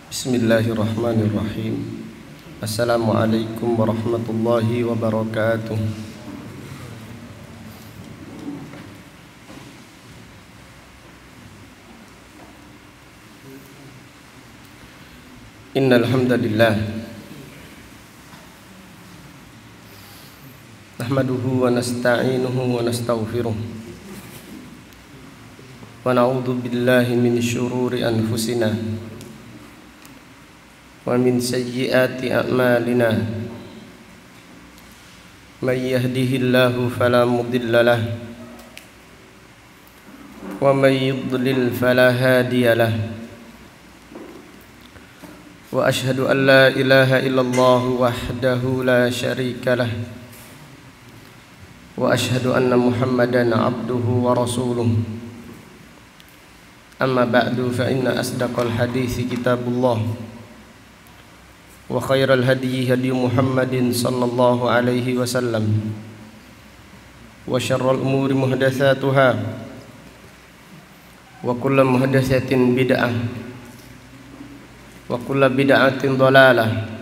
Bismillahirrahmanirrahim. Assalamualaikum warahmatullahi wabarakatuh. Innal hamdalillah nahmaduhu wa nasta'inuhu wa nastaghfiruh wa na'udzu billahi min syururi anfusina wa min sayyiati a'malina. May yahdihillahu fala mudilla lahu wa may yudlil fala hadiya lahu. Wa ashhadu an la ilaha illallah wahdahu la syarika lah. Wa ashhadu anna Muhammadan abduhu wa rasuluh. Amma ba'du fa inna asdaqal hadithi kitabullah wa khairal hadyi hadyu Muhammadin sallallahu alaihi wasallam wa syarrul umuri muhdatsatuha wa kullu muhdatsatin bid'ah wa kullu bid'atin dhalalah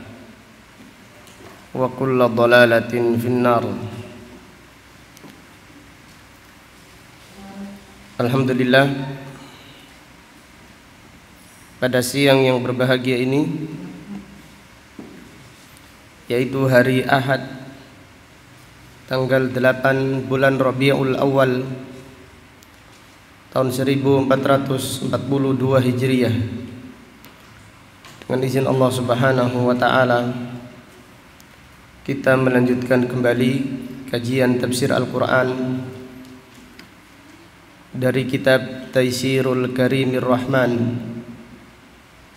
wa kullu dhalalatin finnar. Alhamdulillah, pada siang yang berbahagia ini, yaitu hari Ahad tanggal 8 bulan Rabiul Awal tahun 1442 Hijriah, dengan izin Allah Subhanahu wa taala kita melanjutkan kembali kajian tafsir Al-Qur'an dari kitab Taysirul Karimir Rahman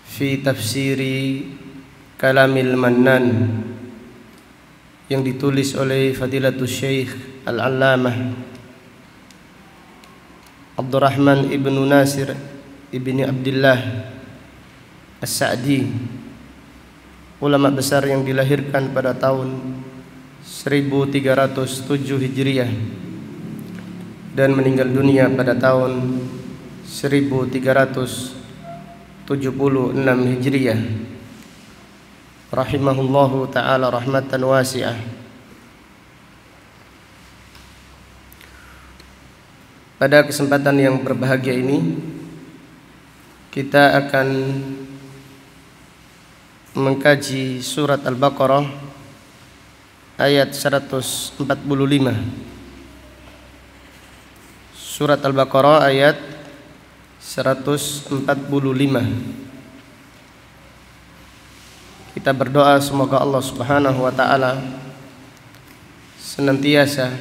fi tafsiri Kalamil Mannan yang ditulis oleh Fadilatul Syekh Al-Allamah Abdurrahman ibnu Nasir ibni Abdullah As-Sa'di, ulama besar yang dilahirkan pada tahun 1307 Hijriah dan meninggal dunia pada tahun 1376 Hijriah, rahimahullahu ta'ala rahmatan wasi'ah. Pada kesempatan yang berbahagia ini kita akan mengkaji surat Al-Baqarah ayat 145. Surat Al-Baqarah ayat 145. Kita berdoa semoga Allah Subhanahu wa taala senantiasa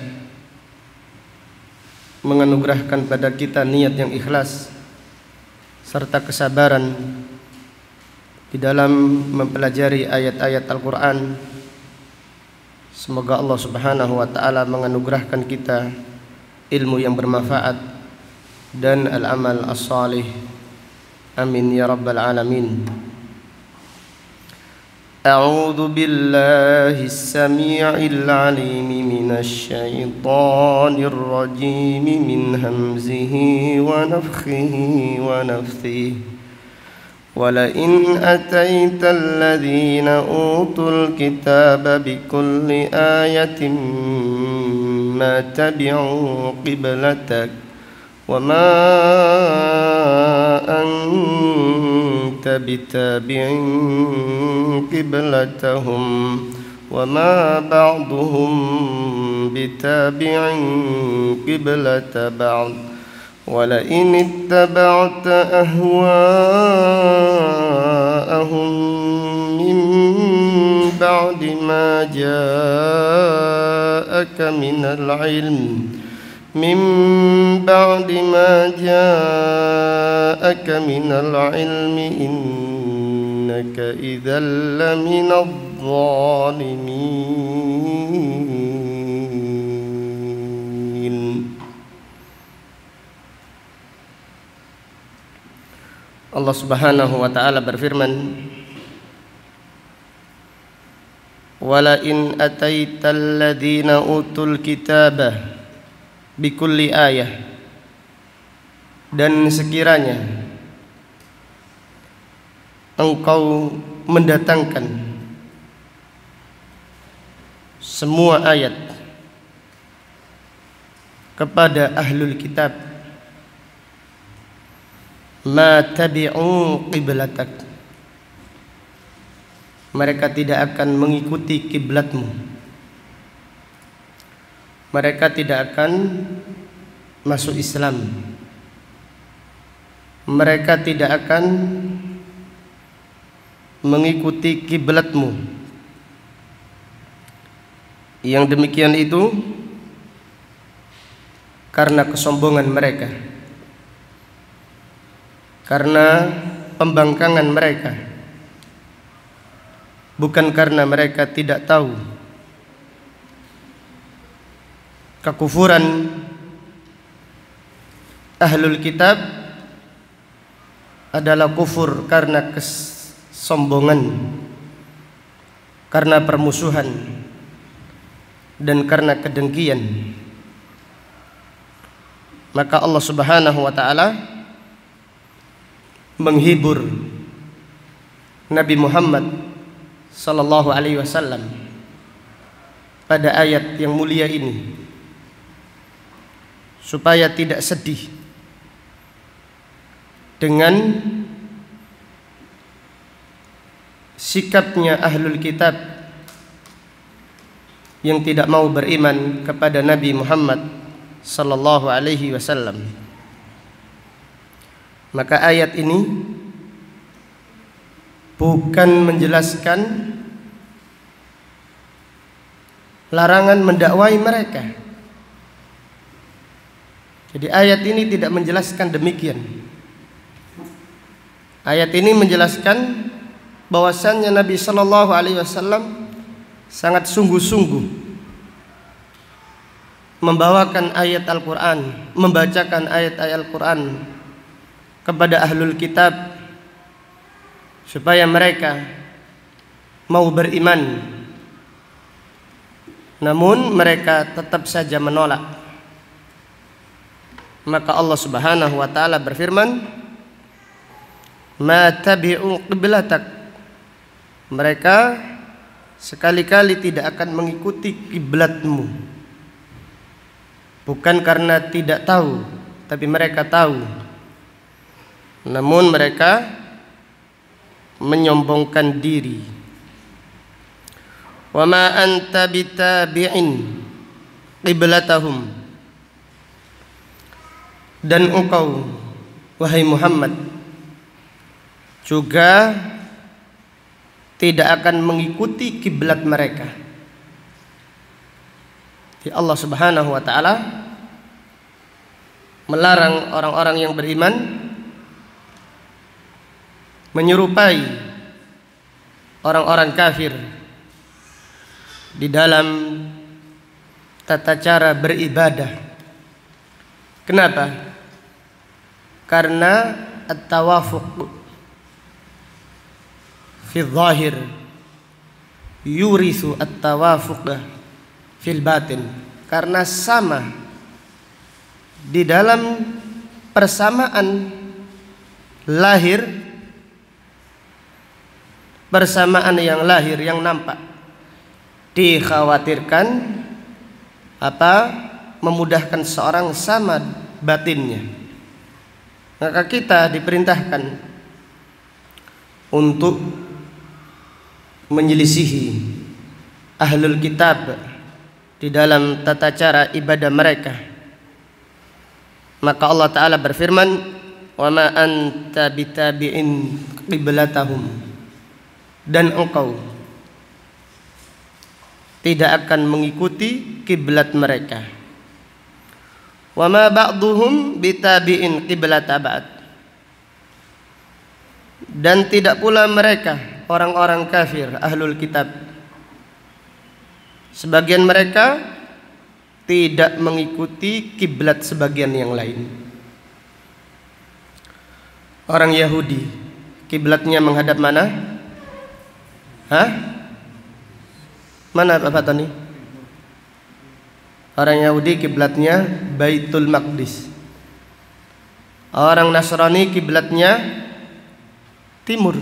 menganugerahkan pada kita niat yang ikhlas serta kesabaran di dalam mempelajari ayat-ayat Al-Qur'an. Semoga Allah Subhanahu wa taala menganugerahkan kita ilmu yang bermanfaat dan al-amal as-salih. Amin ya rabbal alamin. أعوذ بالله السميع العليم من الشيطان الرجيم من همزه ونفخه ونفثه ولئن أتيت الذين أوتوا الكتاب بكل آية ما تبعوا قبلتك وما أنت بتابع قبلتهم وما بعضهم بتابع قبلة بعض ولئن اتبعت أهواءهم من بعد ما جاءك من العلم إنك إذا لمن الظالمين. Allah Subhanahu wa taala berfirman, wala in ataital ladzina utul kitaba bikulli ayah, dan sekiranya engkau mendatangkan semua ayat kepada ahlul kitab, ma tabi'u qiblatak, mereka tidak akan mengikuti kiblatmu, mereka tidak akan masuk Islam, mereka tidak akan mengikuti kiblatmu. Yang demikian itu karena kesombongan mereka, karena pembangkangan mereka, bukan karena mereka tidak tahu. Kekufuran ahlul kitab adalah kufur karena kesombongan, karena permusuhan, dan karena kedengkian. Maka Allah Subhanahu wa ta'ala menghibur Nabi Muhammad sallallahu alaihi wasallam pada ayat yang mulia ini supaya tidak sedih dengan sikapnya ahlul kitab yang tidak mau beriman kepada Nabi Muhammad sallallahu alaihi wasallam. Maka ayat ini bukan menjelaskan larangan mendakwai mereka. Jadi ayat ini tidak menjelaskan demikian. Ayat ini menjelaskan bahwasannya Nabi sallallahu alaihi wasallam sangat sungguh-sungguh membawakan ayat Al-Quran, membacakan ayat-ayat Al-Quran kepada ahlul kitab supaya mereka mau beriman, namun mereka tetap saja menolak. Maka Allah Subhanahu wa ta'ala berfirman, ma tabi'u qiblatak, mereka sekali-kali tidak akan mengikuti kiblatmu. Bukan karena tidak tahu, tapi mereka tahu, namun mereka menyombongkan diri. Wa ma anta bitabi'in qiblatahum, dan engkau wahai Muhammad juga tidak akan mengikuti kiblat mereka. Jadi Allah Subhanahu wa ta'ala melarang orang-orang yang beriman menyerupai orang-orang kafir di dalam tata cara beribadah. Kenapa? Karena at-tawafuq fi dhahir yurithu at-tawafuq fil batin, karena sama di dalam persamaan lahir, persamaan yang lahir yang nampak, dikhawatirkan memudahkan seorang sama batinnya. Maka kita diperintahkan untuk menyelisihi ahlul kitab di dalam tata cara ibadah mereka. Maka Allah Ta'ala berfirman, wa ma anta bitabi'in qiblatahum, dan engkau tidak akan mengikuti kiblat mereka. Wa ma ba'duhum bitabi'in qiblat ba'd, dan tidak pula mereka orang-orang kafir ahlul kitab, sebagian mereka tidak mengikuti kiblat sebagian yang lain. Orang Yahudi kiblatnya menghadap mana? Mana Bapak Tony? Orang Yahudi kiblatnya Baitul Maqdis. Orang Nasrani kiblatnya timur,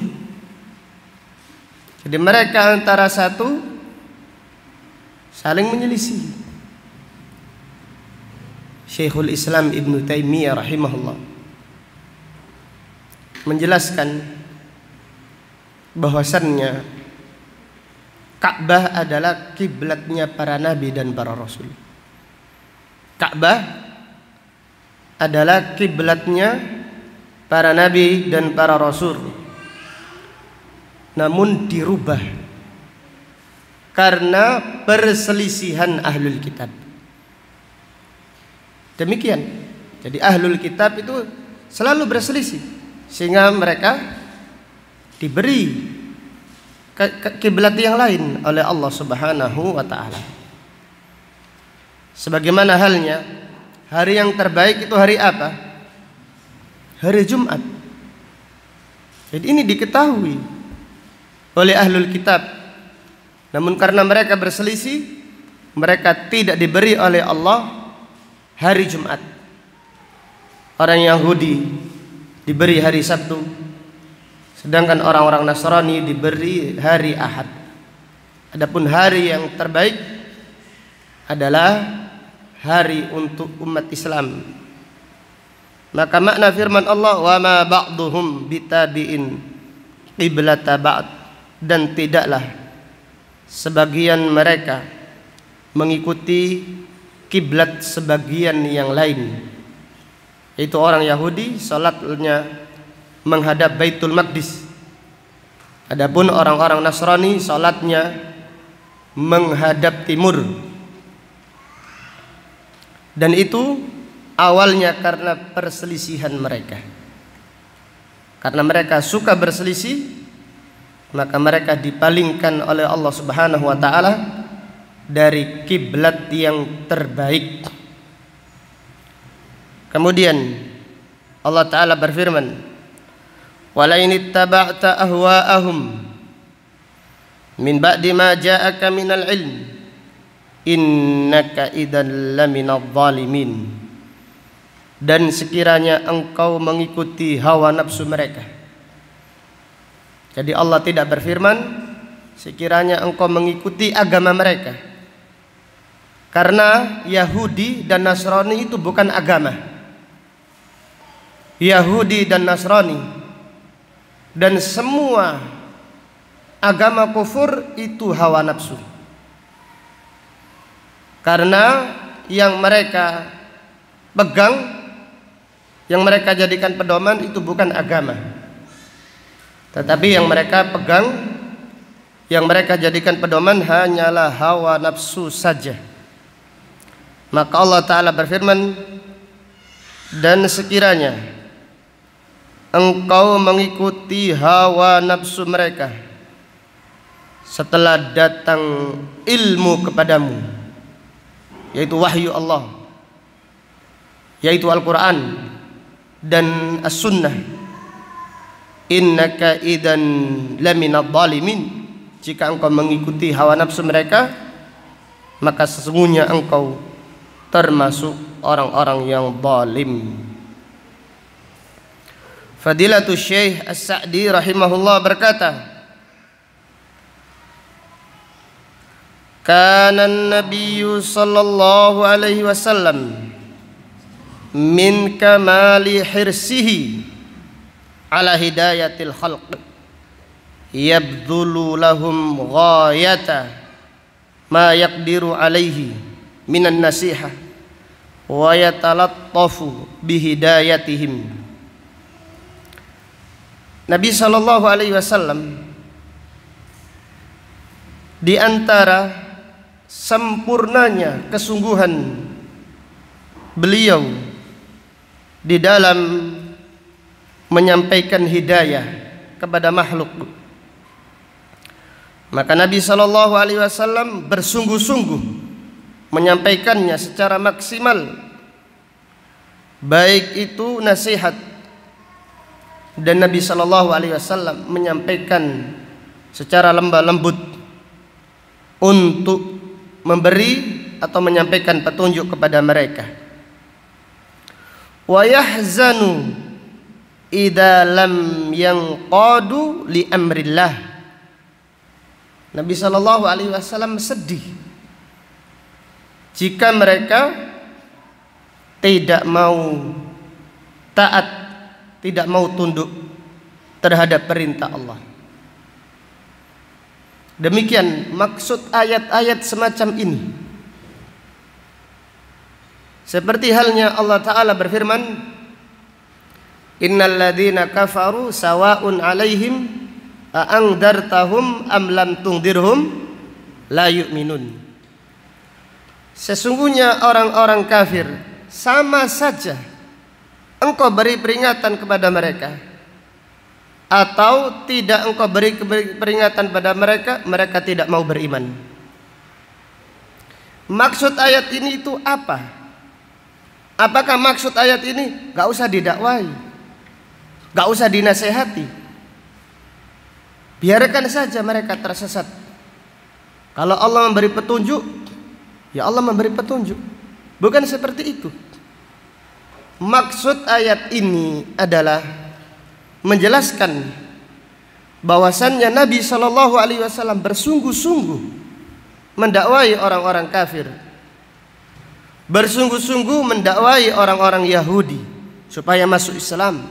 Jadi mereka antara satu saling menyelisih. Syekhul Islam Ibnu Taimiyah rahimahullah menjelaskan bahwasannya Ka'bah adalah kiblatnya para nabi dan para rasul. Ka'bah adalah kiblatnya para nabi dan para rasul. Namun dirubah karena perselisihan ahlul kitab. Demikian. Jadi ahlul kitab itu selalu berselisih sehingga mereka diberi kiblat yang lain oleh Allah Subhanahu wa taala. Sebagaimana halnya hari yang terbaik itu hari apa? Hari Jumat. Jadi ini diketahui oleh ahlul kitab. Namun karena mereka berselisih, mereka tidak diberi oleh Allah hari Jumat. Orang Yahudi diberi hari Sabtu, sedangkan orang-orang Nasrani diberi hari Ahad. Adapun hari yang terbaik adalah hari untuk umat Islam. Maka makna firman Allah, wa ma ba'duhum bitabi'in qiblata ba'd, dan tidaklah sebagian mereka mengikuti kiblat sebagian yang lain. Itu orang Yahudi salatnya menghadap Baitul Maqdis. Adapun orang-orang Nasrani salatnya menghadap timur. Dan itu awalnya karena perselisihan mereka. Karena mereka suka berselisih, maka mereka dipalingkan oleh Allah Subhanahu wa taala dari kiblat yang terbaik. Kemudian Allah taala berfirman, "Wala in ittaba'ta ahwa'ahum min ba'di ma ja'aka minal ilm innaka idzan laminadh dhalimin." Dan sekiranya engkau mengikuti hawa nafsu mereka. Jadi Allah tidak berfirman sekiranya engkau mengikuti agama mereka, karena Yahudi dan Nasrani itu bukan agama. Yahudi dan Nasrani dan semua agama kufur itu hawa nafsu. Karena yang mereka pegang, yang mereka jadikan pedoman itu bukan agama, tetapi yang mereka pegang, yang mereka jadikan pedoman hanyalah hawa nafsu saja. Maka Allah Ta'ala berfirman, dan sekiranya engkau mengikuti hawa nafsu mereka setelah datang ilmu kepadamu, yaitu wahyu Allah, yaitu Al-Quran dan As-Sunnah, innaka idzan laminadh dhalimin, jika engkau mengikuti hawa nafsu mereka, maka sesungguhnya engkau termasuk orang-orang yang zalim. Fadilatul Syekh As-Sa'di rahimahullah berkata, kana an-nabiyyu sallallahu alaihi wasallam min kamali hirsihi ala hidayatil khalq yabdhulu lahum ghayata ma yaqdiru alaihi minan nasihah wa yatalattafu bihidayatihim. Nabi sallallahu alaihi wasallam di antara sempurnanya kesungguhan beliau di dalam menyampaikan hidayah kepada makhluk, maka Nabi sallallahu alaihi wasallam bersungguh-sungguh menyampaikannya secara maksimal, baik itu nasihat, dan Nabi sallallahu alaihi wasallam menyampaikan secara lembah lembut untuk memberi atau menyampaikan petunjuk kepada mereka. Wa yahzanu idza lam yanqadu li amrillah, Nabi Shallallahu Alaihi Wasallam sedih jika mereka tidak mau taat, tidak mau tunduk terhadap perintah Allah. Demikian maksud ayat-ayat semacam ini. Seperti halnya Allah Ta'ala berfirman, innal ladzina kafaru sawa'un 'alaihim a'angdartahum am lam tungdirhum la yu'minun. Sesungguhnya orang-orang kafir sama saja engkau beri peringatan kepada mereka atau tidak engkau beri peringatan pada mereka, mereka tidak mau beriman. Maksud ayat ini itu apa? Apakah maksud ayat ini gak usah didakwai, gak usah dinasehati, biarkan saja mereka tersesat? Kalau Allah memberi petunjuk, ya Allah memberi petunjuk. Bukan seperti itu. Maksud ayat ini adalah menjelaskan bahwasannya Nabi Shallallahu Alaihi Wasallam bersungguh-sungguh mendakwai orang-orang kafir, bersungguh-sungguh mendakwai orang-orang Yahudi supaya masuk Islam,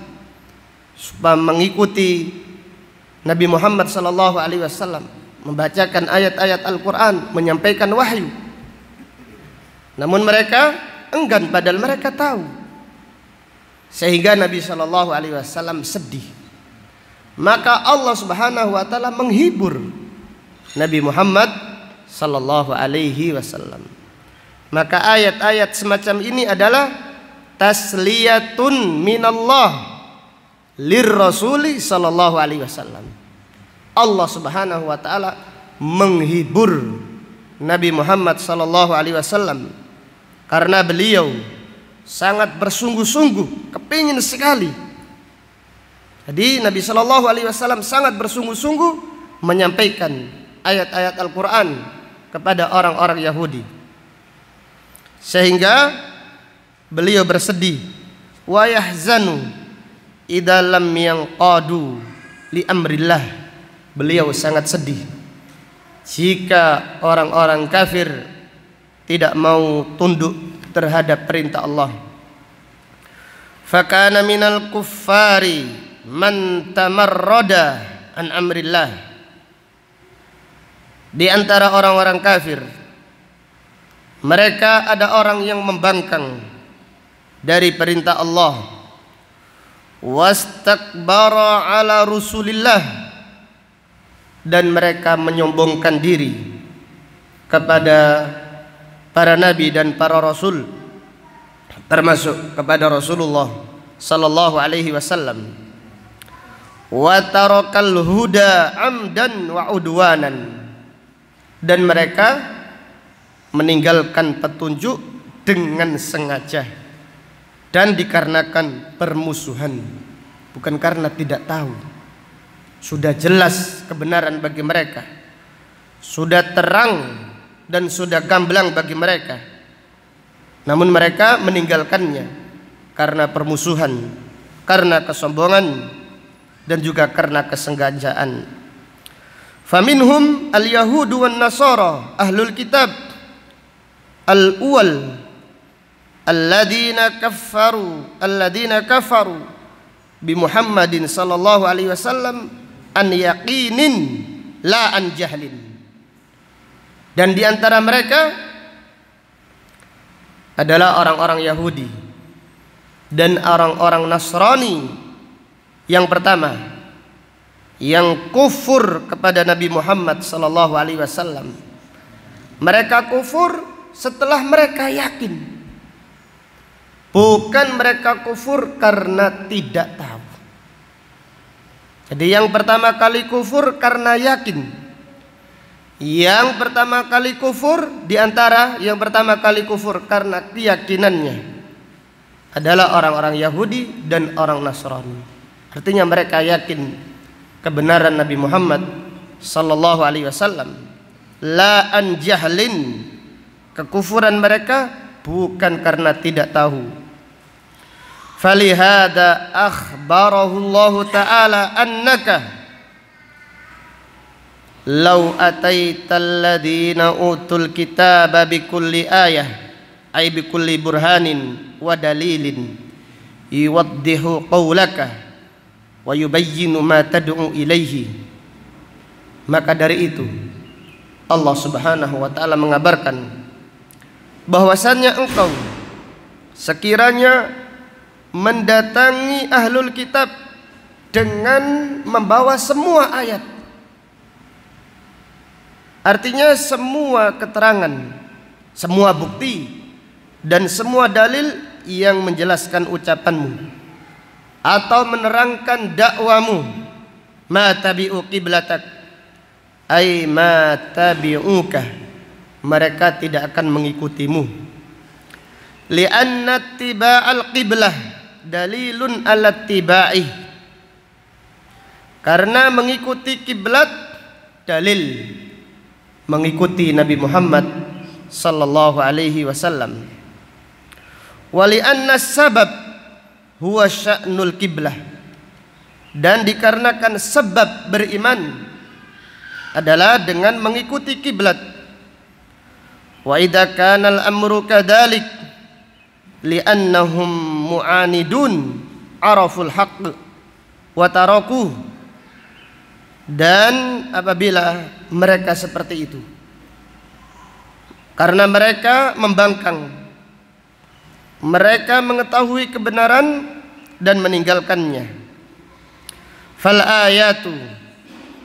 supaya mengikuti Nabi Muhammad Sallallahu Alaihi Wasallam, membacakan ayat-ayat Al-Quran, menyampaikan wahyu. Namun mereka enggan, padahal mereka tahu. Sehingga Nabi Sallallahu Alaihi Wasallam sedih. Maka Allah Subhanahu Wa Taala menghibur Nabi Muhammad Sallallahu Alaihi Wasallam. Maka ayat-ayat semacam ini adalah tasliyatun minallah lirrasuli sallallahu alaihi wasallam. Allah Subhanahu wa taala menghibur Nabi Muhammad sallallahu alaihi wasallam karena beliau sangat bersungguh-sungguh, kepingin sekali. Jadi Nabi sallallahu alaihi wasallam sangat bersungguh-sungguh menyampaikan ayat-ayat Al-Qur'an kepada orang-orang Yahudi. Sehingga beliau bersedih, wa yahzanu idza lam yanqadu li amrillah. Beliau sangat sedih jika orang-orang kafir tidak mau tunduk terhadap perintah Allah. Fakana minal kuffari man tamarrada an amrillah. Di antara orang-orang kafir, mereka ada orang yang membangkang dari perintah Allah, wastakbara ala rusulillah, dan mereka menyombongkan diri kepada para nabi dan para rasul, termasuk kepada Rasulullah sallallahu alaihi wasallam. Wa tarakal huda amdan wa udwanan, dan mereka meninggalkan petunjuk dengan sengaja dan dikarenakan permusuhan, bukan karena tidak tahu. Sudah jelas kebenaran bagi mereka, sudah terang dan sudah gamblang bagi mereka, namun mereka meninggalkannya karena permusuhan, karena kesombongan, dan juga karena kesengajaan. Faminhum al-yahudu wan nasara ahlul kitab al-awwal alladzina kafaru bi Muhammadin sallallahu alaihi wasallam an yaqinin la an jahlin. Dan di antara mereka adalah orang-orang Yahudi dan orang-orang Nasrani. Yang pertama, yang kufur kepada Nabi Muhammad sallallahu alaihi wasallam. Mereka kufur setelah mereka yakin, bukan mereka kufur karena tidak tahu. Jadi yang pertama kali kufur karena yakin. Yang pertama kali kufur, di antara yang pertama kali kufur karena keyakinannya adalah orang-orang Yahudi dan orang Nasrani. Artinya mereka yakin kebenaran Nabi Muhammad sallallahu alaihi wasallam. La an jahlin, kekufuran mereka bukan karena tidak tahu. Falihada akhbarahu Allah Ta'ala annaka "Lau ataital ladzina utul kitaba bikulli ayah ay bikulli burhanin wa dalilin yuwaddihu qawlaka wa yubayyinu ma tad'u ilaihi." Maka dari itu Allah Subhanahu wa taala mengabarkan bahwasannya engkau sekiranya mendatangi ahlul kitab dengan membawa semua ayat, artinya semua keterangan, semua bukti dan semua dalil yang menjelaskan ucapanmu atau menerangkan dakwamu, ma tabi'u qiblatak ay ma tabi'uka, mereka tidak akan mengikutimu. Li'anna tiba'al qiblah dalilun ala tiba'i, karena mengikuti kiblat dalil mengikuti Nabi Muhammad sallallahu alaihi wasallam. Wa li'anna sabab huwa sya'nul qiblah, dan dikarenakan sebab beriman adalah dengan mengikuti kiblat. Wa idza kana al-amru kadzalik li'annahum mu'anidun araful haqq wa tarakuh, dan apabila mereka seperti itu karena mereka membangkang, mereka mengetahui kebenaran dan meninggalkannya. Fal ayatu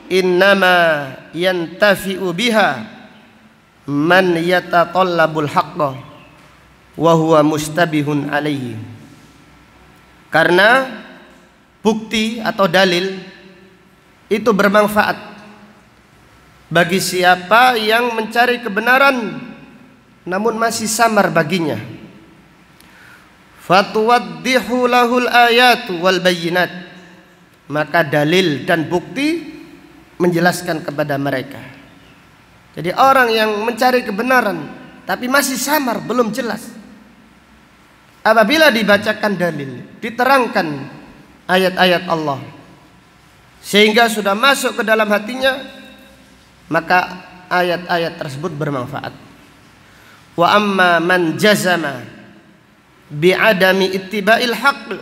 innama yantafi'u biha man yatatallabul haqqa wa huwa mustabihun alaihi. Karena bukti atau dalil itu bermanfaat bagi siapa yang mencari kebenaran namun masih samar baginya. Fatuwaddihu lahul ayatu wal bayyinat, maka dalil dan bukti menjelaskan kepada mereka. Jadi orang yang mencari kebenaran tapi masih samar, belum jelas, apabila dibacakan dalil, diterangkan ayat-ayat Allah sehingga sudah masuk ke dalam hatinya, maka ayat-ayat tersebut bermanfaat. Wa amma man jazama bi'adami ittiba'il haqq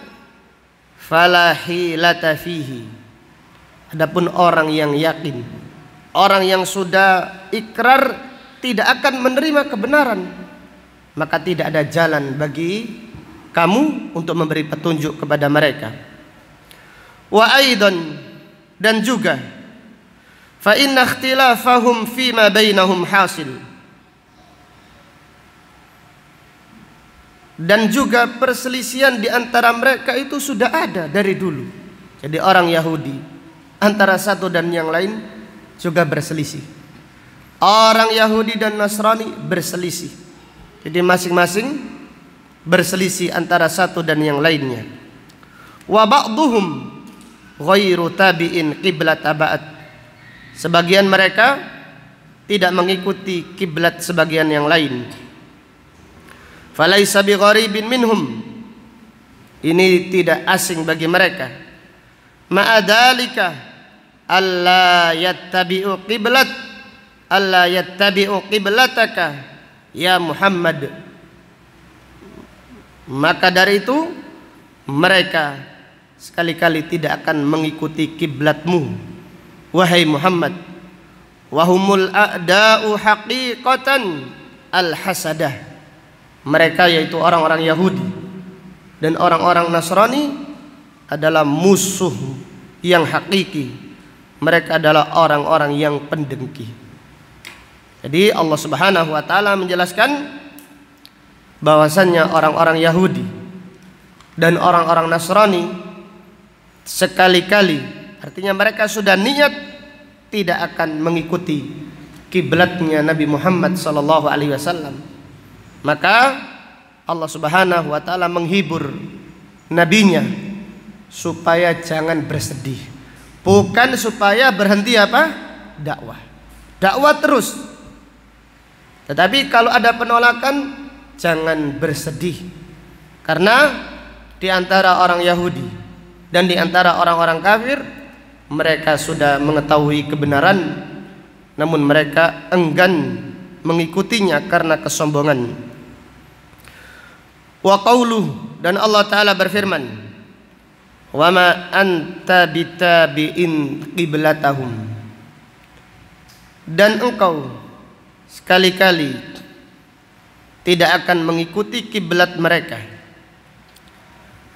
fala hilata fihi. Adapun orang yang yakin, orang yang sudah ikrar tidak akan menerima kebenaran, maka tidak ada jalan bagi kamu untuk memberi petunjuk kepada mereka. Wa aidan, dan juga fa inna ikhtilafahum fima bainahum hasil, dan juga perselisihan di antara mereka itu sudah ada dari dulu. Jadi orang Yahudi antara satu dan yang lain juga berselisih. Orang Yahudi dan Nasrani berselisih. Jadi masing-masing berselisih antara satu dan yang lainnya. Wa ba'duhum ghairu tabi'in qiblat aba'at. Sebagian mereka tidak mengikuti kiblat sebagian yang lain. Falaisa bigharibin minhum, ini tidak asing bagi mereka. Ma'adalika alla yattabi'u qiblataka ya Muhammad. Maka dari itu mereka sekali-kali tidak akan mengikuti kiblatmu wahai Muhammad. Wahumul a'da'u haqiqatan al-hasadah, mereka yaitu orang-orang Yahudi dan orang-orang Nasrani adalah musuh yang hakiki. Mereka adalah orang-orang yang pendengki. Jadi Allah Subhanahu wa taala menjelaskan bahwasannya orang-orang Yahudi dan orang-orang Nasrani sekali-kali, artinya mereka sudah niat tidak akan mengikuti kiblatnya Nabi Muhammad sallallahu alaihi wasallam. Maka Allah Subhanahu wa taala menghibur nabinya supaya jangan bersedih, bukan supaya berhenti apa? Dakwah. Dakwah terus. Tetapi kalau ada penolakan, jangan bersedih. Karena di antara orang Yahudi dan di antara orang-orang kafir, mereka sudah mengetahui kebenaran namun mereka enggan mengikutinya karena kesombongan. Wa qauluhu, dan Allah Ta'ala berfirman, wa ma anta bitabi'in qiblatahum, dan engkau sekali-kali tidak akan mengikuti kiblat mereka.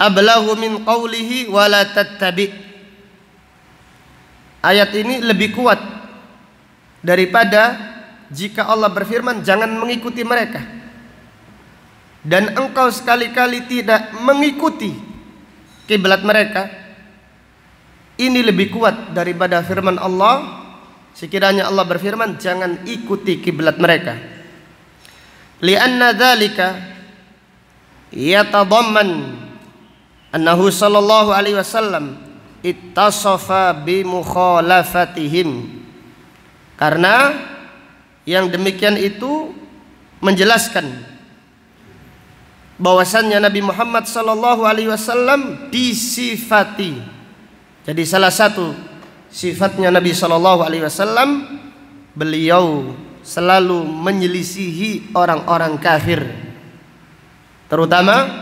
Ablahu min qawlihi wa la tattabi'. Ayat ini lebih kuat daripada jika Allah berfirman jangan mengikuti mereka, dan engkau sekali-kali tidak mengikuti kiblat mereka. Ini lebih kuat daripada firman Allah sekiranya Allah berfirman jangan ikuti kiblat mereka. Lianna dzalika yatadamman annahu sallallahu alaihi wasallam ittasafa bi mukhalafatihim, karena yang demikian itu menjelaskan bahwasannya Nabi Muhammad sallallahu alaihi wasallam disifati. Jadi salah satu sifatnya Nabi sallallahu alaihi wasallam, beliau selalu menyelisihi orang-orang kafir, terutama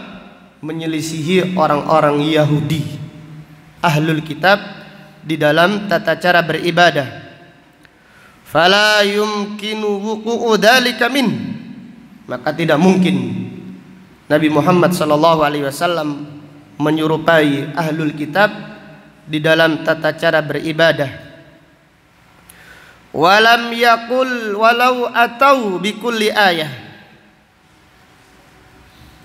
menyelisihi orang-orang Yahudi, ahlul kitab, di dalam tata cara beribadah. Fala yumkinu wuqu'u dzalika min, maka tidak mungkin Nabi Muhammad sallallahu alaihi wasallam menyerupai ahlul kitab di dalam tata cara beribadah. Walam yaqul walau atau bikulli ayah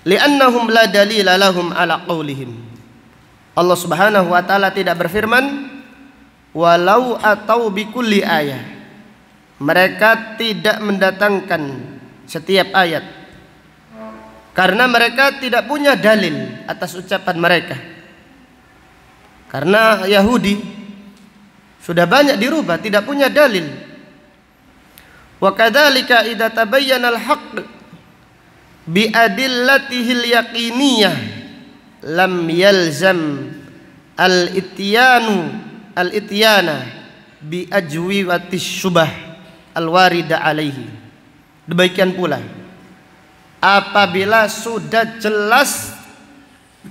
li'annahum la dalila lahum ala qaulihim. Allah Subhanahu wa taala tidak berfirman walau atau bikulli ayah, mereka tidak mendatangkan setiap ayat karena mereka tidak punya dalil atas ucapan mereka. Karena Yahudi sudah banyak dirubah, tidak punya dalil. Wa kadzalika idza tabayyana al-haqq bi adillatihi al-yaqiniyah lam yalzam al-ityana bi ajwiwatis syubah al-warida alaihi. Demikian pula apabila sudah jelas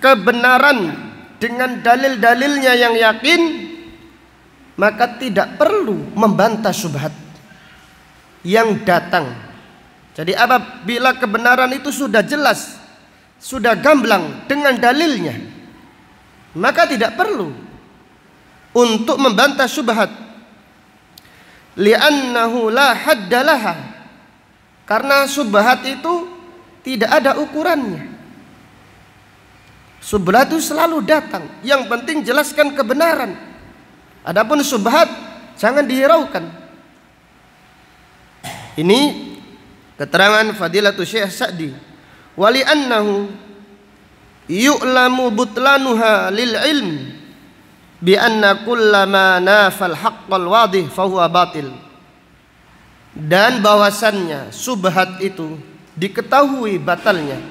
kebenaran dengan dalil-dalilnya yang yakin, maka tidak perlu membantah syubhat yang datang. Jadi apabila kebenaran itu sudah jelas, sudah gamblang dengan dalilnya, maka tidak perlu untuk membantah syubhat. Li'annahu la haddalaha, karena syubhat itu tidak ada ukurannya. Syubhat itu selalu datang, yang penting jelaskan kebenaran. Adapun syubhat jangan dihiraukan. Ini keterangan Fadilatul Syekh Sa'di. Wali annahu yu'lamu butlanuha lil ilm bi anna kullama nafal haqqal wadih fahuwa batil. Dan bahwasannya syubhat itu diketahui batalnya.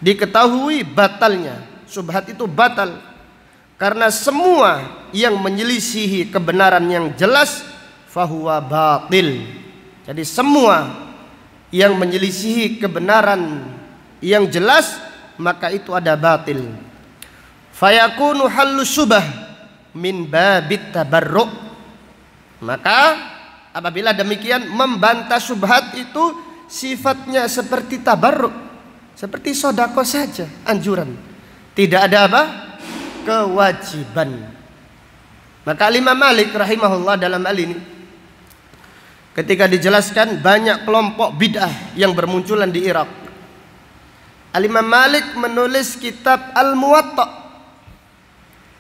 Diketahui batalnya, syubhat itu batal karena semua yang menyelisihi kebenaran yang jelas fahuwa batil. Jadi semua yang menyelisihi kebenaran yang jelas maka itu ada batil. Fayakunu hallu syubah min babit tabarru'. Maka apabila demikian, membantah syubhat itu sifatnya seperti tabarru', seperti sedekah saja, anjuran. Tidak ada apa? Kewajiban. Maka Imam Malik rahimahullah dalam hal ini, ketika dijelaskan banyak kelompok bid'ah yang bermunculan di Irak, Imam Malik menulis kitab Al-Muwatta,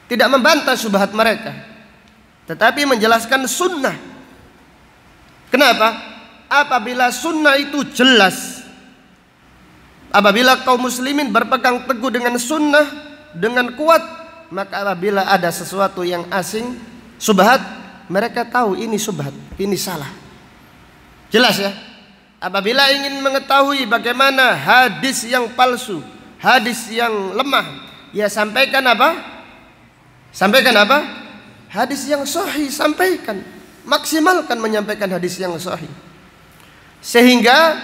tidak membantah syubhat mereka, tetapi menjelaskan sunnah. Kenapa? Apabila sunnah itu jelas, apabila kaum muslimin berpegang teguh dengan sunnah dengan kuat, maka apabila ada sesuatu yang asing, syubhat, mereka tahu ini syubhat, ini salah. Jelas ya? Apabila ingin mengetahui bagaimana hadis yang palsu, hadis yang lemah, ya sampaikan apa? Sampaikan apa? Hadis yang sahih, sampaikan. maksimalkan menyampaikan hadis yang sahih. Sehingga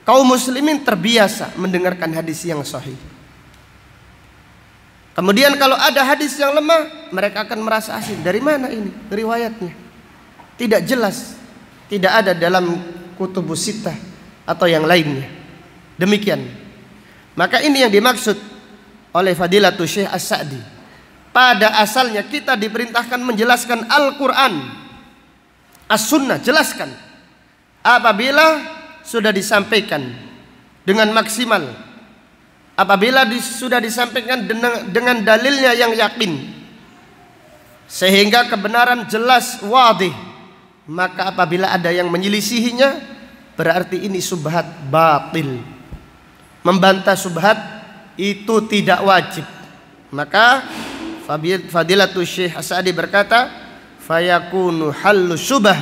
kaum muslimin terbiasa mendengarkan hadis yang sahih. Kemudian kalau ada hadis yang lemah, mereka akan merasa asing. Dari mana ini riwayatnya? Tidak jelas. Tidak ada dalam kutubus sittah atau yang lainnya. Demikian. Maka ini yang dimaksud oleh Fadilatul Syekh As-Sa'di. Pada asalnya kita diperintahkan menjelaskan Al-Quran, As-Sunnah, jelaskan. Apabila sudah disampaikan dengan maksimal, apabila sudah disampaikan dengan dalilnya yang yakin, sehingga kebenaran jelas, wadih, maka apabila ada yang menyelisihinya, berarti ini subhat batil. Membantah subhat itu tidak wajib. Maka Fadilatul Syekh As-Sa'di berkata, fayakunu hallu syubah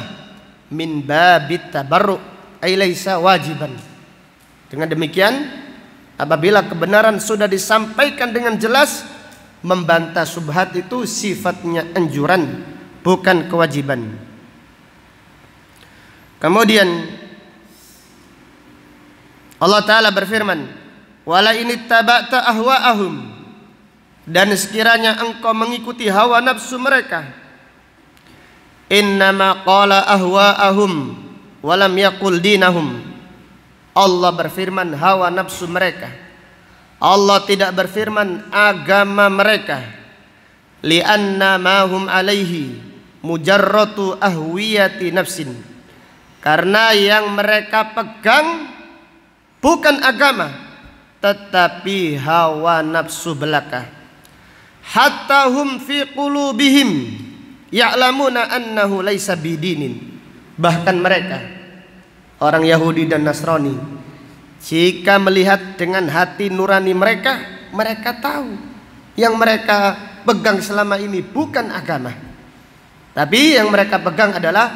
min babit tabarru ay laisa wajiban. Dengan demikian, apabila kebenaran sudah disampaikan dengan jelas, membantah subhat itu sifatnya anjuran, bukan kewajiban. Kemudian Allah Ta'ala berfirman, wala ini taba'ta ahwa'ahum, dan sekiranya engkau mengikuti hawa nafsu mereka, innama qala ahwa'ahum walam yaqul dinahum. Allah berfirman hawa nafsu mereka, Allah tidak berfirman agama mereka. Lianna ma hum alaihi mujarratu ahwiyati nafsin, karena yang mereka pegang bukan agama, tetapi hawa nafsu belaka. Hatta hum fi qulubihim ya'lamuna annahu laisa bidinin. Bahkan mereka, orang Yahudi dan Nasrani, jika melihat dengan hati nurani mereka, mereka tahu yang mereka pegang selama ini bukan agama, tapi yang mereka pegang adalah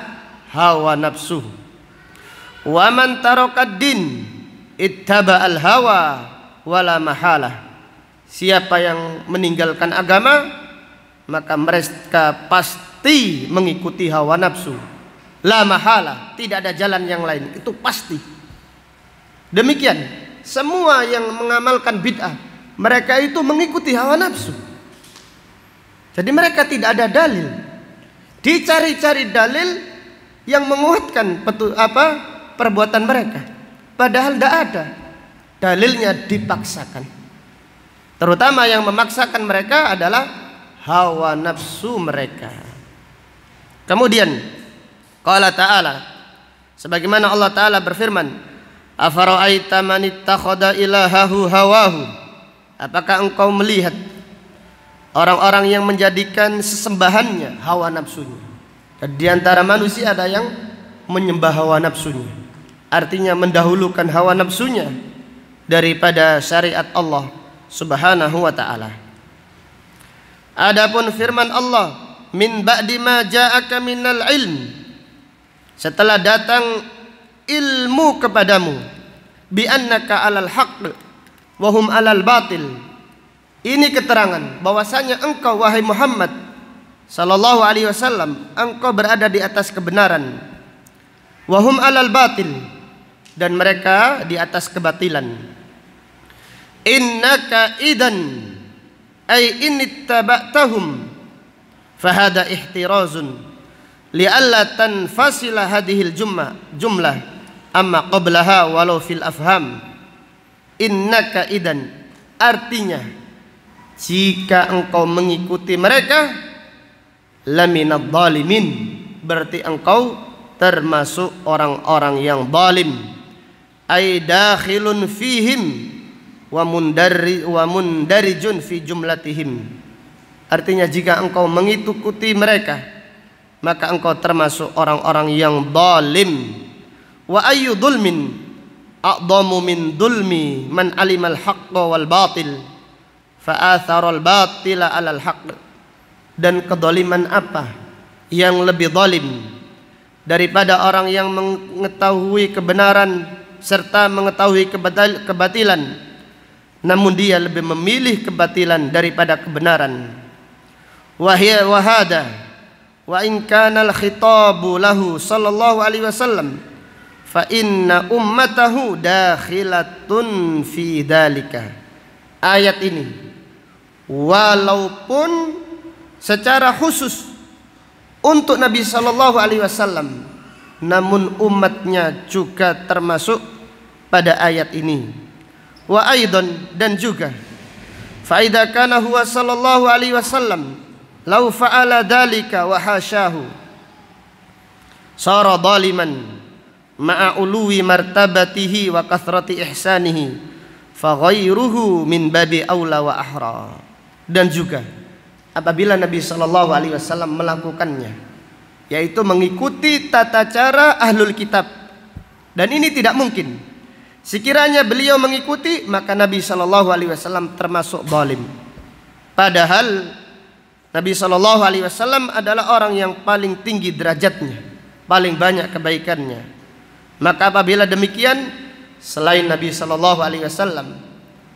hawa nafsu. Wa man tarakad din ittaba al hawa wala mahalah. Siapa yang meninggalkan agama, maka mereka pasti mengikuti hawa nafsu. La mahalah, tidak ada jalan yang lain, itu pasti. Demikian semua yang mengamalkan bid'ah, mereka itu mengikuti hawa nafsu. Jadi mereka tidak ada dalil. Dicari-cari dalil yang menguatkan perbuatan mereka, padahal tidak ada. Dalilnya dipaksakan. Terutama yang memaksakan mereka adalah hawa nafsu mereka. Kemudian qala ta'ala, sebagaimana Allah Ta'ala berfirman, afara'aita man ittakhadha ilahahu hawahu. Apakah engkau melihat orang-orang yang menjadikan sesembahannya hawa nafsunya? Dan di antara manusia ada yang menyembah hawa nafsunya, artinya mendahulukan hawa nafsunya daripada syariat Allah Subhanahu wa ta'ala. Adapun firman Allah, min ba'di ma ja'aka minal ilm, setelah datang ilmu kepadamu, bi annaka alal haqq wa hum alal batil. Ini keterangan bahwasanya engkau wahai Muhammad sallallahu alaihi wasallam, engkau berada di atas kebenaran, wa hum alal batil, dan mereka di atas kebatilan. Innaka idan ay inittaba'tahum fahada ihtirazun li'alla tanfasila hadhil jumlah amma qablaha walau fil afham. Innaka idan, artinya jika engkau mengikuti mereka, laminadh dhalimin, berarti engkau termasuk orang-orang yang zalim. Ay dakhilun fihim wa mundarijun fi jumlatihim, artinya jika engkau mengikuti mereka, maka engkau termasuk orang-orang yang zalim. Wa ayyu dhulmin a'dhamu min dhulmi man alimal haqqa wal batil fa atharal batila alal haqq. Dan kedoliman apa yang lebih zalim daripada orang yang mengetahui kebenaran serta mengetahui kebatilan, namun dia lebih memilih kebatilan daripada kebenaran. Wahada wa in kana al-khitabu lahu sallallahu alaihi wasallam fa inna ummatahu dakhilatun fi dzalika. Ayat ini walaupun secara khusus untuk Nabi sallallahu alaihi wasallam, namun umatnya juga termasuk pada ayat ini. Wa aidan, dan juga fa idza kana huwa sallallahu alaihi wasallam law fa'ala dzalika wa hasyahu sara zaliman ma'a uluwi martabatihi wa kathrati ihsanihi fa ghairuhu min babi aula wa ahra. Dan juga apabila Nabi sallallahu alaihi wasallam melakukannya, yaitu mengikuti tata cara ahlul kitab, dan ini tidak mungkin. Sekiranya beliau mengikuti, maka Nabi sallallahu alaihi wasallam termasuk zalim. Padahal Nabi sallallahu alaihi wasallam adalah orang yang paling tinggi derajatnya, paling banyak kebaikannya. Maka apabila demikian, selain Nabi sallallahu alaihi wasallam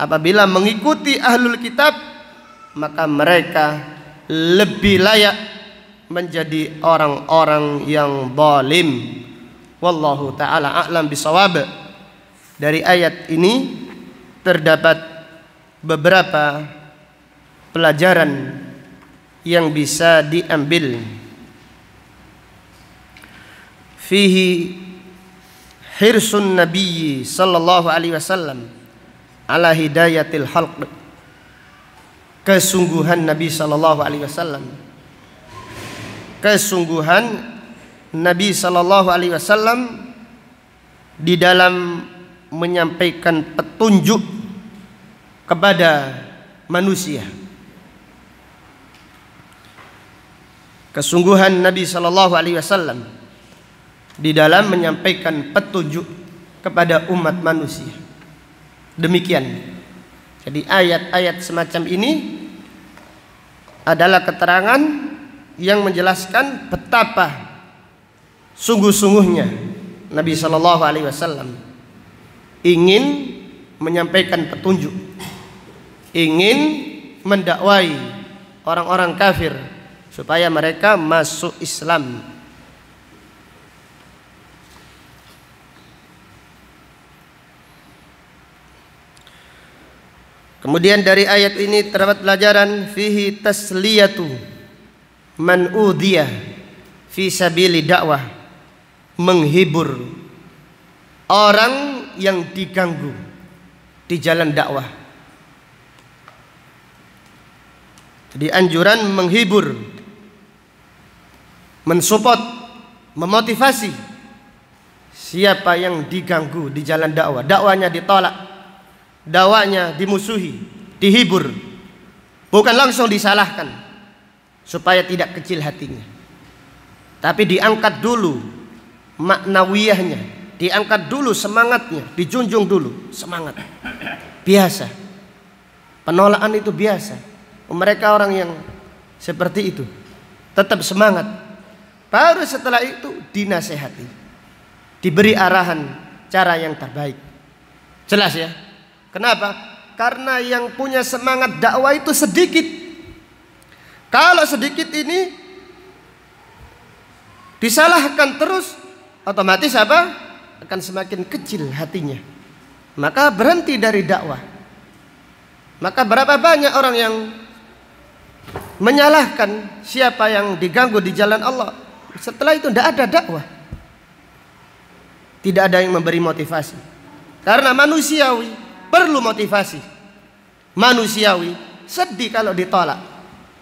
apabila mengikuti ahlul kitab, maka mereka lebih layak menjadi orang-orang yang zalim. Wallahu taala a'lam bisawab. Dari ayat ini terdapat beberapa pelajaran yang bisa diambil. Fihi hirsun nabiyyi sallallahu alaihi wasallam ala hidayatil khalq. Kesungguhan Nabi sallallahu alaihi wasallam, kesungguhan Nabi sallallahu alaihi wasallam di dalam menyampaikan petunjuk kepada manusia. Kesungguhan Nabi sallallahu alaihi wasallam di dalam menyampaikan petunjuk kepada umat manusia. Demikian. Jadi ayat-ayat semacam ini adalah keterangan yang menjelaskan betapa sungguh-sungguhnya Nabi sallallahu alaihi wasallam ingin menyampaikan petunjuk, ingin mendakwai orang-orang kafir supaya mereka masuk Islam. Kemudian dari ayat ini terdapat pelajaran fihi tasliyatu man udhiya fi sabili dakwah, menghibur orang yang diganggu di jalan dakwah. Jadi anjuran menghibur, mensupport, memotivasi siapa yang diganggu di jalan dakwah, dakwanya ditolak, dakwanya dimusuhi, dihibur, bukan langsung disalahkan supaya tidak kecil hatinya, tapi diangkat dulu maknawiyahnya, diangkat dulu semangatnya, dijunjung dulu semangat. Biasa, penolakan itu biasa. Mereka orang yang seperti itu tetap semangat. Baru setelah itu dinasehati, diberi arahan cara yang terbaik. Jelas ya? Kenapa? Karena yang punya semangat dakwah itu sedikit. Kalau sedikit ini disalahkan terus, otomatis apa? Akan semakin kecil hatinya. Maka berhenti dari dakwah. Maka berapa banyak orang yang menyalahkan siapa yang diganggu di jalan Allah. Setelah itu tidak ada dakwah, tidak ada yang memberi motivasi. Karena manusiawi perlu motivasi. Manusiawi sedih kalau ditolak.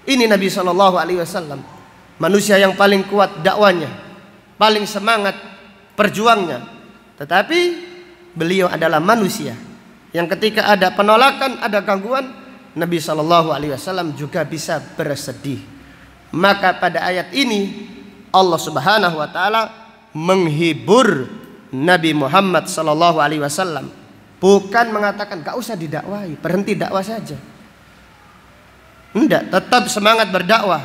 Ini Nabi SAW, manusia yang paling kuat dakwanya, paling semangat perjuangnya. Tetapi beliau adalah manusia yang ketika ada penolakan, ada gangguan, Nabi SAW juga bisa bersedih. Maka pada ayat ini Allah Subhanahu wa taala menghibur Nabi Muhammad SAW, bukan mengatakan gak usah didakwai, berhenti dakwah saja. Tidak, tetap semangat berdakwah,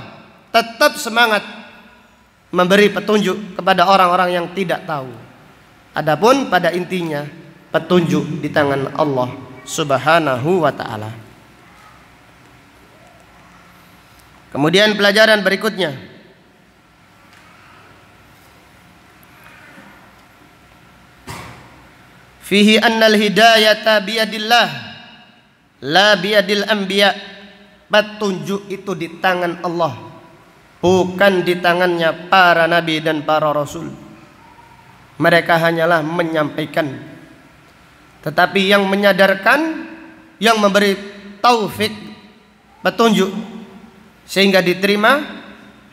tetap semangat memberi petunjuk kepada orang-orang yang tidak tahu. Adapun pada intinya petunjuk di tangan Allah Subhanahu wa taala. Kemudian pelajaran berikutnya, fihi annal hidayata biyadillah la biyadil anbiya. Petunjuk itu di tangan Allah, bukan di tangannya para nabi dan para rasul. Mereka hanyalah menyampaikan, tetapi yang menyadarkan, yang memberi taufik petunjuk sehingga diterima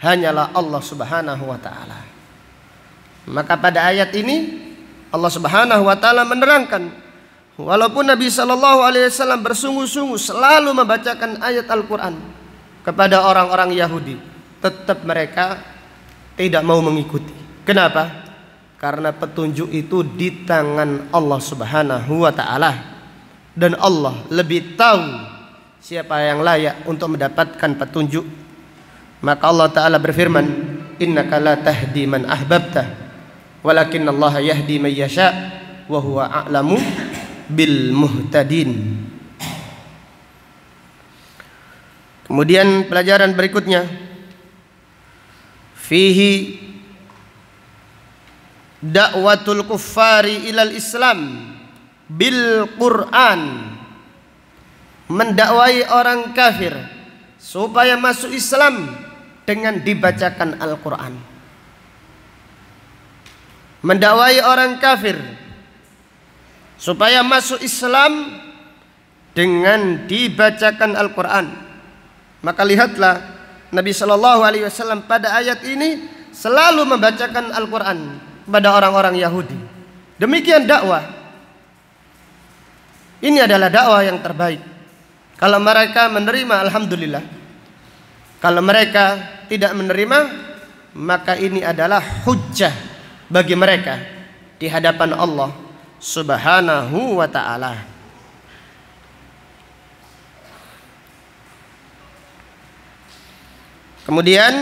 hanyalah Allah Subhanahu wa taala. Maka pada ayat ini Allah Subhanahu wa taala menerangkan, walaupun Nabi sallallahu alaihi wasallam bersungguh-sungguh selalu membacakan ayat Al-Qur'an kepada orang-orang Yahudi, tetap mereka tidak mau mengikuti. Kenapa? Karena petunjuk itu di tangan Allah Subhanahu wa taala, dan Allah lebih tahu siapa yang layak untuk mendapatkan petunjuk. Maka Allah taala berfirman, innaka la tahdi man ahbabta walakin Allah yahdi man yasha wa huwa a'lamu bil muhtadin. Kemudian pelajaran berikutnya, fihi da'watul kuffari ilal Islam bil Quran. Mendakwai orang kafir supaya masuk Islam dengan dibacakan Al-Quran. Mendakwai orang kafir supaya masuk Islam dengan dibacakan Al-Quran. Maka lihatlah Nabi Shallallahu Alaihi Wasallam pada ayat ini selalu membacakan Al-Quran kepada orang-orang Yahudi. Demikian dakwah. Ini adalah dakwah yang terbaik. Kalau mereka menerima, alhamdulillah. Kalau mereka tidak menerima, maka ini adalah hujjah bagi mereka di hadapan Allah Subhanahu wa ta'ala. Kemudian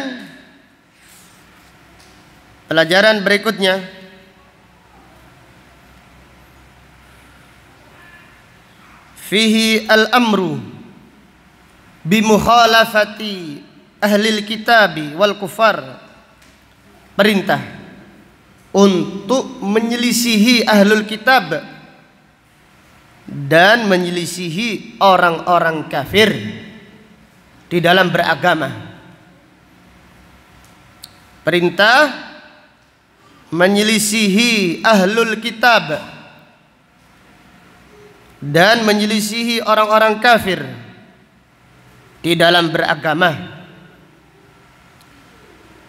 pelajaran berikutnya, fihi al-amru bimukhalafati ahlil kitabi wal kufar. Perintah untuk menyelisihi ahlul kitab dan menyelisihi orang-orang kafir di dalam beragama. Perintah menyelisihi ahlul kitab dan menyelisihi orang-orang kafir di dalam beragama.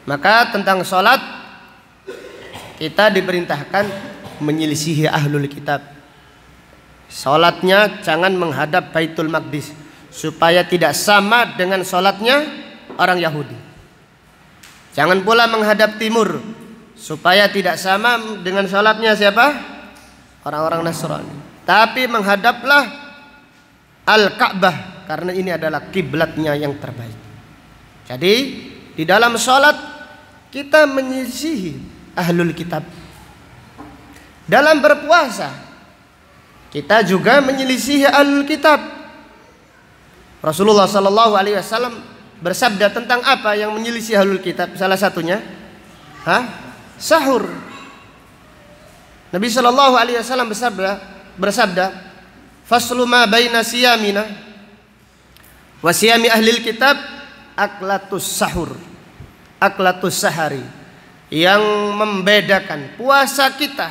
Maka tentang sholat kita diperintahkan menyelisihi ahlul kitab. Sholatnya jangan menghadap Baitul Maqdis supaya tidak sama dengan sholatnya orang Yahudi. Jangan pula menghadap timur supaya tidak sama dengan sholatnya siapa? Orang-orang Nasrani. Tapi menghadaplah Al-Ka'bah, karena ini adalah kiblatnya yang terbaik. Jadi di dalam sholat kita menyelisihi ahlul kitab. Dalam berpuasa kita juga menyelisihi ahlul kitab. Rasulullah Sallallahu Alaihi Wasallam bersabda tentang apa yang menyelisih ahlul kitab. Salah satunya sahur. Nabi Sallallahu Alaihi Wasallam bersabda, faslu ma baina siyamina wa siyami ahlil kitab aklatus sahur, aklatus sahari. Yang membedakan puasa kita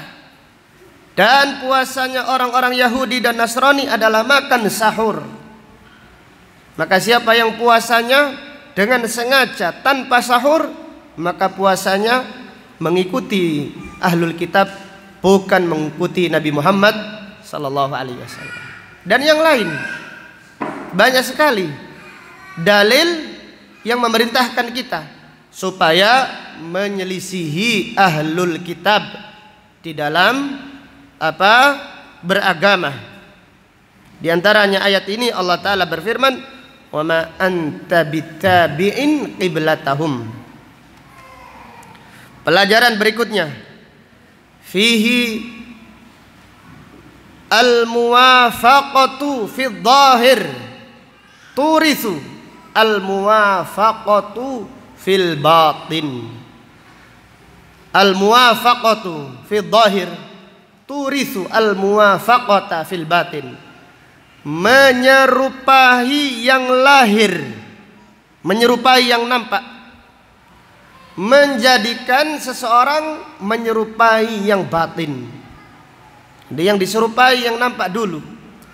dan puasanya orang-orang Yahudi dan Nasrani adalah makan sahur. Maka siapa yang puasanya dengan sengaja tanpa sahur, maka puasanya mengikuti ahlul kitab, bukan mengikuti Nabi Muhammad Sallallahu Alaihi Wasallam. Dan yang lain banyak sekali dalil yang memerintahkan kita supaya menyelisihi ahlul kitab di dalam beragama. Di antaranya ayat ini Allah Ta'ala berfirman, wa ma anta bittabi'in qiblatahum. Pelajaran berikutnya, fihi al-muwafaqatu fi dhahir turithu al-muwafaqatu fil batin. Al-muwafaqatu fi dhahir turithu al-muwafaqata fil batin. Menyerupai yang lahir, menyerupai yang nampak, menjadikan seseorang menyerupai yang batin. Yang diserupai yang nampak dulu,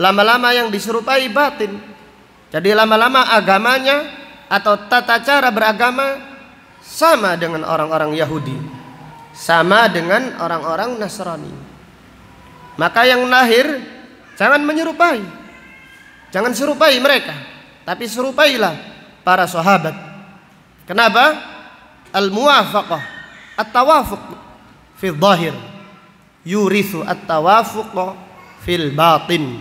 lama-lama yang diserupai batin. Jadi lama-lama agamanya atau tata cara beragama sama dengan orang-orang Yahudi, sama dengan orang-orang Nasrani. Maka yang lahir jangan menyerupai, jangan serupai mereka, tapi serupailah para sahabat. Kenapa? Al-muwafaqah, at-tawafuq fil zahir, yurithu at-tawafuq fil batin.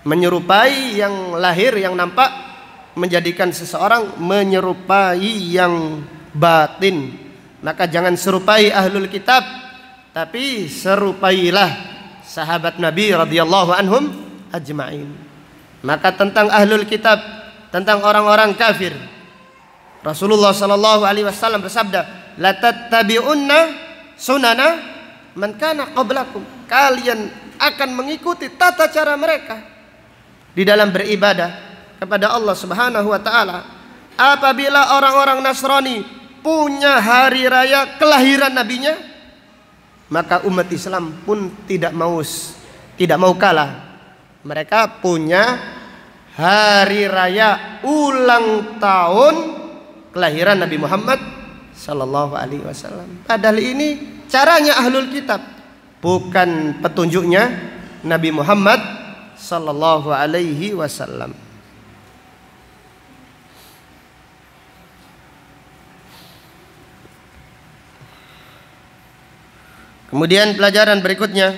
Menyerupai yang lahir, yang nampak, menjadikan seseorang menyerupai yang batin. Maka jangan serupai ahlul kitab, tapi serupailah sahabat Nabi radhiyallahu anhum ajma'in. Maka tentang ahlul kitab, tentang orang-orang kafir, Rasulullah sallallahu alaihi wasallam bersabda, la tattabi'unna sunana man kana qablakum. Kalian akan mengikuti tata cara mereka di dalam beribadah kepada Allah Subhanahu wa taala. Apabila orang-orang Nasrani punya hari raya kelahiran nabinya, maka umat Islam pun tidak mau kalah. Mereka punya hari raya ulang tahun kelahiran Nabi Muhammad sallallahu alaihi wasallam. Padahal ini caranya ahlul kitab, bukan petunjuknya Nabi Muhammad sallallahu alaihi wasallam. Kemudian pelajaran berikutnya,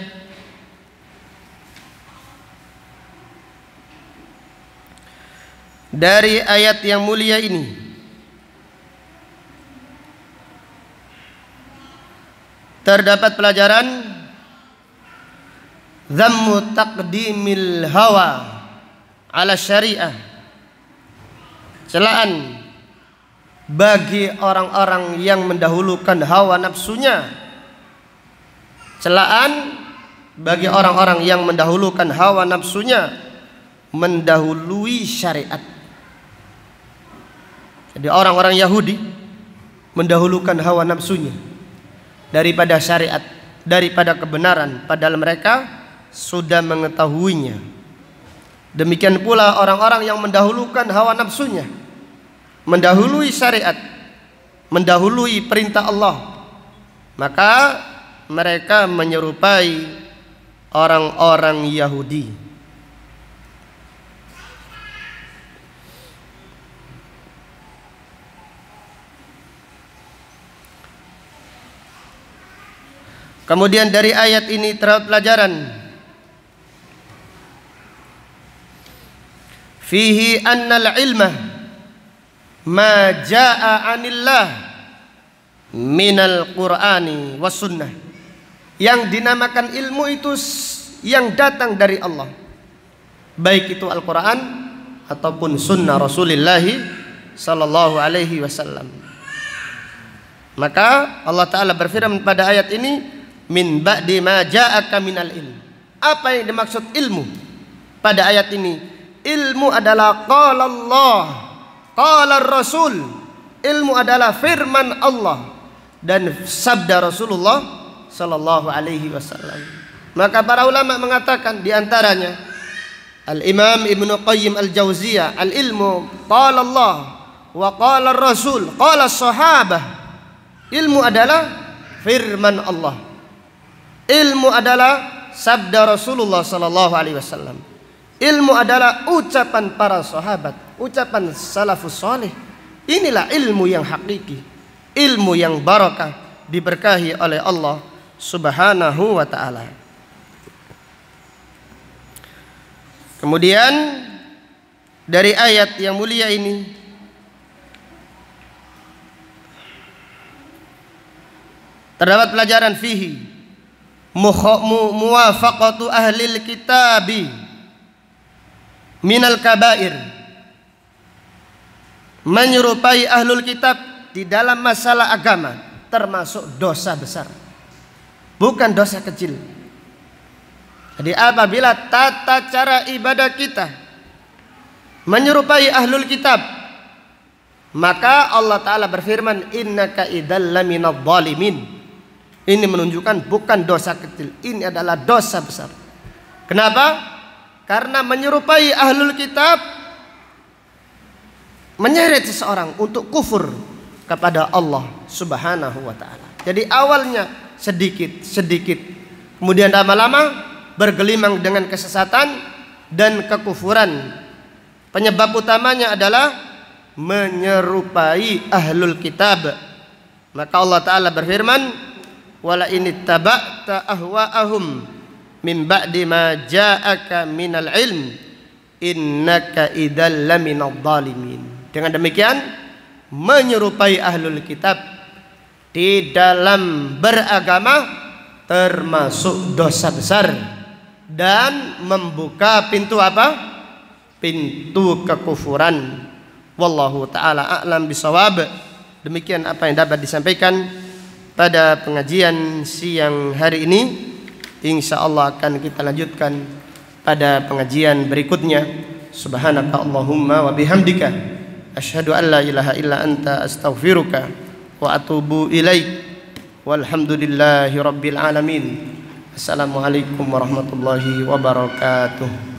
dari ayat yang mulia ini terdapat pelajaran dhammu taqdimil hawa ala syariah, celaan bagi orang-orang yang mendahulukan hawa nafsunya, celaan bagi orang-orang yang mendahulukan hawa nafsunya mendahului syariat. Jadi orang-orang Yahudi mendahulukan hawa nafsunya daripada syariat, daripada kebenaran, padahal mereka sudah mengetahuinya. Demikian pula orang-orang yang mendahulukan hawa nafsunya, mendahului syariat, mendahului perintah Allah, maka mereka menyerupai orang-orang Yahudi. Kemudian dari ayat ini terdapat pelajaran fihi annal ilma ma jaa anillah minal qur'ani was sunnah. Yang dinamakan ilmu itu yang datang dari Allah, baik itu Al-Quran ataupun sunnah Rasulullah sallallahu alaihi wasallam. Maka Allah Ta'ala berfirman pada ayat ini, min ba'di ma ja'aka minal ilm. Apa yang dimaksud ilmu pada ayat ini? Ilmu adalah qala Allah, qala Rasul. Ilmu adalah firman Allah dan sabda Rasulullah sallallahu alaihi wasallam. Maka para ulama mengatakan di antaranya Al-Imam Ibnu Qayyim Al-Jauziyah, al-ilmu qala Allah wa qala Rasul qala sahabah. Ilmu adalah firman Allah. Ilmu adalah sabda Rasulullah sallallahu alaihi wasallam. Ilmu adalah ucapan para sahabat, ucapan salafus salih. Inilah ilmu yang hakiki, ilmu yang barakah, diberkahi oleh Allah Subhanahu wa ta'ala. Kemudian dari ayat yang mulia ini terdapat pelajaran fihi muwafaqatu ahlil kitabi minal kabair. Menyerupai ahlul kitab di dalam masalah agama termasuk dosa besar, bukan dosa kecil. Jadi apabila tata cara ibadah kita menyerupai ahlul kitab, maka Allah Ta'ala berfirman, innaka idzal laminadh dhalimin. Ini menunjukkan bukan dosa kecil, ini adalah dosa besar. Kenapa? Karena menyerupai ahlul kitab menyeret seseorang untuk kufur kepada Allah Subhanahu wa Ta'ala. Jadi awalnya sedikit, kemudian lama-lama bergelimang dengan kesesatan dan kekufuran. Penyebab utamanya adalah menyerupai ahlul kitab. Maka Allah Ta'ala berfirman, wala in ittaba'ta ahwa'ahum min ba'di ma ja'aka minal ilm innaka idzal laminadh dhalimin. Dengan demikian menyerupai ahlul kitab di dalam beragama termasuk dosa besar dan membuka pintu apa? Pintu kekufuran. Wallahu ta'ala a'lam bisawab. Demikian apa yang dapat disampaikan pada pengajian siang hari ini. Insyaallah akan kita lanjutkan pada pengajian berikutnya. Subhanaka Allahumma wa bihamdika asyhadu an la ilaha illa anta astaghfiruka wa atubu ilaik. Walhamdulillahi rabbil alamin. Assalamualaikum warahmatullahi wabarakatuh.